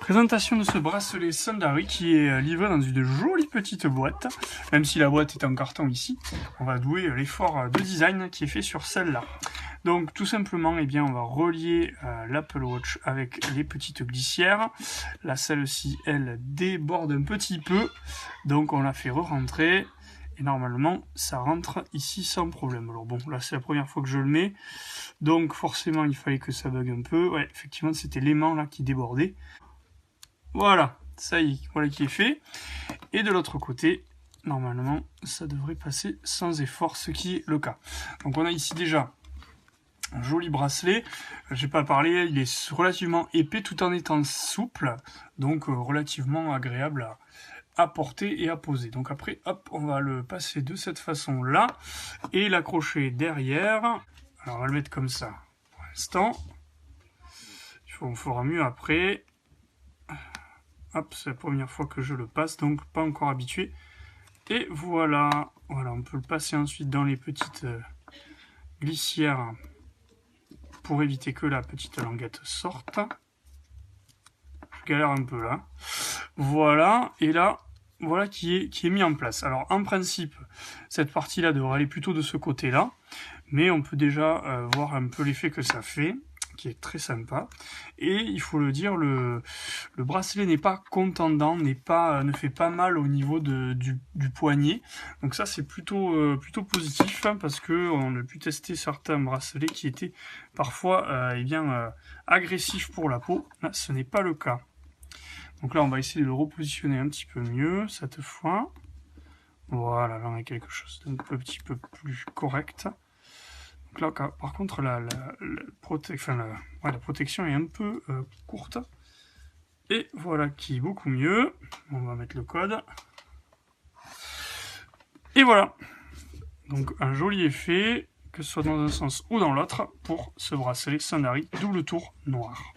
Présentation de ce bracelet Sundari qui est livré dans une jolie petite boîte. Même si la boîte est en carton ici, on va douer l'effort de design qui est fait sur celle-là. Donc tout simplement, eh bien, on va relier l'Apple Watch avec les petites glissières. Là, celle-ci, elle déborde un petit peu. Donc on la fait re-rentrer. Et normalement, ça rentre ici sans problème. Alors bon, là c'est la première fois que je le mets. Donc forcément, il fallait que ça bug un peu. Ouais, effectivement, c'était l'aimant là qui débordait. Voilà, ça y est, voilà qui est fait. Et de l'autre côté, normalement, ça devrait passer sans effort, ce qui est le cas. Donc on a ici déjà un joli bracelet. J'ai pas parlé, il est relativement épais tout en étant souple, donc relativement agréable à porter et à poser. Donc après, hop, on va le passer de cette façon-là et l'accrocher derrière. Alors on va le mettre comme ça pour l'instant. On fera mieux après. Hop, c'est la première fois que je le passe, donc pas encore habitué. Et voilà, voilà, on peut le passer ensuite dans les petites glissières pour éviter que la petite languette sorte. Je galère un peu là. Voilà, et là, voilà qui est mis en place. Alors en principe, cette partie-là devrait aller plutôt de ce côté-là, mais on peut déjà voir un peu l'effet que ça fait, qui est très sympa. Et il faut le dire, le bracelet n'est pas contendant, ne fait pas mal au niveau du poignet. Donc ça c'est plutôt positif, hein, parce que on a pu tester certains bracelets qui étaient parfois agressifs pour la peau. Là ce n'est pas le cas. Donc là on va essayer de le repositionner un petit peu mieux cette fois. Voilà, là on a quelque chose d'un petit peu plus correct. Là, par contre, la protection est un peu courte. Et voilà qui est beaucoup mieux. On va mettre le code. Et voilà. Donc un joli effet, que ce soit dans un sens ou dans l'autre, pour ce bracelet Sundari double tour noir.